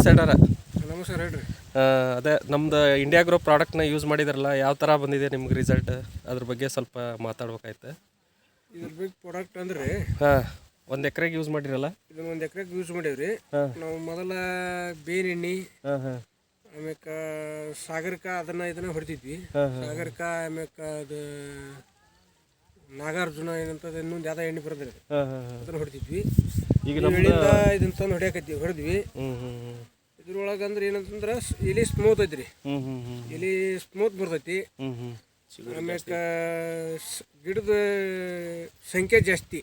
ನಮಸ್ತೆ ಅಣ್ಣಾರ. ನಮಸ್ಕಾರ ಹೇಳ್ರಿ. ಅದೇ ನಮ್ದು ಇಂಡಿಯಾ ಗ್ರೋ ಪ್ರಾಡಕ್ಟ್ನ ಯೂಸ್ ಮಾಡಿದ್ರಲ್ಲ, ಯಾವ ಥರ ಬಂದಿದೆ ನಿಮ್ಗೆ ರಿಸಲ್ಟ್? ಅದ್ರ ಬಗ್ಗೆ ಸ್ವಲ್ಪ ಮಾತಾಡ್ಬೇಕಾಯ್ತು. ಇದ್ರ ಬಗ್ಗೆ ಪ್ರಾಡಕ್ಟ್ ಅಂದ್ರೆ ಹಾಂ, 1 ಎಕರೆಗೆ ಯೂಸ್ ಮಾಡಿರಲ್ಲ? ಇದನ್ನ 1 ಎಕರೆಗೆ ಯೂಸ್ ಮಾಡೇವ್ರಿ. ನಾವು ಮೊದಲ ಬೇವಿನ ಎಣ್ಣೆ, ಆಮ್ಯಾಕ ಸಾಗರಿಕ ಇದನ್ನ ಹೊಡಿತಿದ್ವಿ. ಸಾಗರಿಕ ಆಮ್ಯಾಕ ಅದು ನಾಗಾರ್ಜುನ ಏನಂತದ ಇನ್ನೊಂದು ಯಾವ್ದೋ ಎಣ್ಣೆ ಬರೋದ್ರಿ, ಅದನ್ನ ಹೊಡಿತಿದ್ವಿ. ಈಗ ನಮ್ಮಿಂದ ಇದನ್ನ ತಂದು ಹೊಡಿದ್ವಿ. ಇದ್ರೊಳಗೆ ಅಂದ್ರೆ ಏನಂತಂದ್ರೆ ಎಲೆ ಸ್ಮೂತ್ ಐತ್ರಿ, ಎಲೆ ಸ್ಮೂತ್ ಬರ್ತೈತಿ. ಆಮ್ಯಾಕ ಗಿಡದ ಸಂಖ್ಯೆ ಜಾಸ್ತಿ,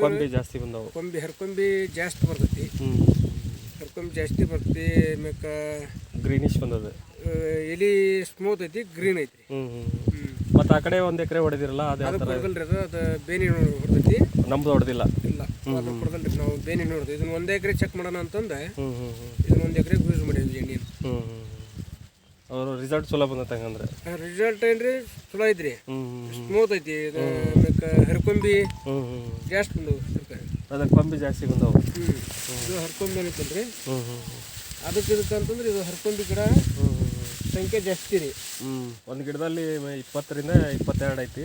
ಕೊಂಬಿ ಜಾಸ್ತಿ ಬಂದವು, ಹರ್ಕೊಂಬಿ ಜಾಸ್ತಿ ಬರ್ತೈತಿ. ಹರ್ಕೊಂಬಿ ಜಾಸ್ತಿ ಬರ್ತೈತಿ. ಆಮ್ಯಾಕ ಗ್ರೀನಿಶ್ ಬಂದದ, ಎಲೆ ಸ್ಮೂತ್ ಐತಿ, ಗ್ರೀನ್ ಐತ್ರಿ. ಮತ್ತು ಆ ಕಡೆ 1 ಎಕರೆ ಹೊಡೆದಿರಲ್ಲ, ಅದು ಹೊಡೆದಲ್ರಿ. ಅದು ಬೇನಿ ಹೊಡೆದೈತಿ, ನಮ್ದು ಹೊಡೆದಿಲ್ಲ. ಇಲ್ಲ ಅದು ಹೊಡೆದಲ್ರಿ, ನಾವು ಬೇನಿ ಹೊಡೆದು ಇದನ್ನ 1 ಎಕರೆ ಚೆಕ್ ಮಾಡೋಣ ಅಂತಂದು ಇದನ್ನ 1 ಎಕರೆಗೆ ಯೂಸ್ ಮಾಡೀವಿ ಎಣ್ಣೆ. ಅವರು ರಿಸಲ್ಟ್ ಚಲೋ ಬಂದತ್ತೆ ಹಂಗಂದ್ರೆ? ರಿಸಲ್ಟ್ ಏನ್ರಿ ಚಲೋ ಐತ್ರಿ, ಸ್ಮೂತ್ ಐತಿ. ಆಮ್ಯಾಕ ಹರ್ಕೊಂಬಿ ಜಾಸ್ತಿ ಬಂದವು, ಅದ ಕೊಂಬಿ ಜಾಸ್ತಿ ಬಂದವು. ಇದು ಹರ್ಕೊಂಬಿ ಏನೈತಲ್ರಿ, ಅದಕ್ಕೆ ಅಂತಂದ್ರೆ ಇದು ಹರ್ಕೊಂಬಿ ಗಿಡ ಸಂಖ್ಯೆ ಜಾಸ್ತಿ ರೀ. ಒಂದು ಗಿಡದಲ್ಲಿ 20ರಿಂದ 22 ಐತಿ,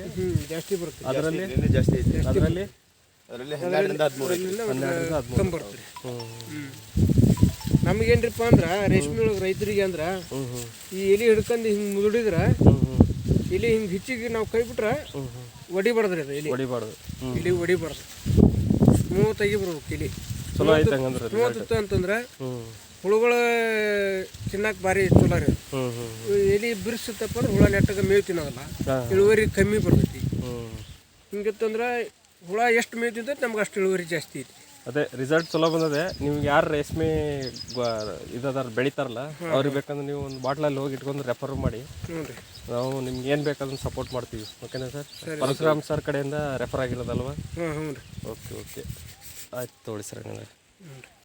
ಜಾಸ್ತಿ ಬರುತ್ತೆ. ಅದರಲ್ಲಿ ಜಾಸ್ತಿ ಐತಿ, ಅದರಲ್ಲಿ 12ರಿಂದ 13 ಬರುತ್ತೆ. ನಮಗೇನ್ರಿಪ್ಪ ಅಂದ್ರೆ ರೇಷ್ಮೆ ಒಳಗೆ ರೈತರಿಗೆ ಅಂದ್ರೆ ಈ ಎಲೆ ಹಿಡ್ಕೊಂಡು ಹಿಂಗೆ ಮುದುಡಿದ್ರೆ ಎಲೆ ಹಿಂಗೆ ಹಿಚ್ಚಿಗೆ ನಾವು ಕೈ ಬಿಟ್ರೆ ಹೊಡಿಬಾರ್ದ್ರಿ. ಅದು ಎಲೆ ಹೊಡಿಬಾರ್ದು, ಸ್ಮೂತ್ ಆಗಿ ಬರ್ಬೇಕು ಎಲೆ. ಚಲೋ ಐತೆ ಹಂಗಂದ್ರೆ. ಸ್ಮೂತ್ ಇತ್ತು ಅಂತಂದ್ರೆ ಹುಳುಗಳು ತಿನ್ನಕ್ಕೆ ಭಾರಿ ಚಲೋ ರೀ. ಎಲೆ ಬಿರ್ಸತ್ತಪ್ಪ ಅಂದ್ರೆ ಹುಳ ನೆಟ್ಟಾಗ ಮೇವು ತಿನ್ನೋದಲ್ಲ, ಇಳುವರಿ ಕಮ್ಮಿ ಬರ್ತೈತಿ. ಹಿಂಗಿತ್ತಂದ್ರೆ ಹುಳ ಎಷ್ಟು ಮೇವು ತಿಂತೈತಿ ನಮ್ಗೆ ಅಷ್ಟು ಇಳುವರಿ ಜಾಸ್ತಿ ಐತಿ. ಅದೇ ರಿಸಲ್ಟ್ ಚಲೋ ಬಂದದೆ. ನಿಮ್ಗೆ ಯಾರು ರೇಷ್ಮೆ ಇದದಾರ ಬೆಳಿತಾರಲ್ಲ, ಅವ್ರಿಗೆ ಬೇಕಂದ್ರೆ ನೀವು ಒಂದು ಬಾಟ್ಲಲ್ಲಿ ಹೋಗಿ ಇಟ್ಕೊಂಡು ರೆಫರ್ ಮಾಡಿ, ನಾವು ನಿಮ್ಗೆ ಏನು ಬೇಕಾದ್ರೂ ಸಪೋರ್ಟ್ ಮಾಡ್ತೀವಿ. ಓಕೆನಾ ಸರ್? ಪರಶುರಾಮ್ ಸರ್ ಕಡೆಯಿಂದ ರೆಫರ್ ಆಗಿರೋದಲ್ವಾ? ಹ್ಞೂ ರೀ. ಓಕೆ ಆಯ್ತು, ತೊಗೊಳ್ಳಿ ಸರ್ ಹಂಗಂದ್ರೆ.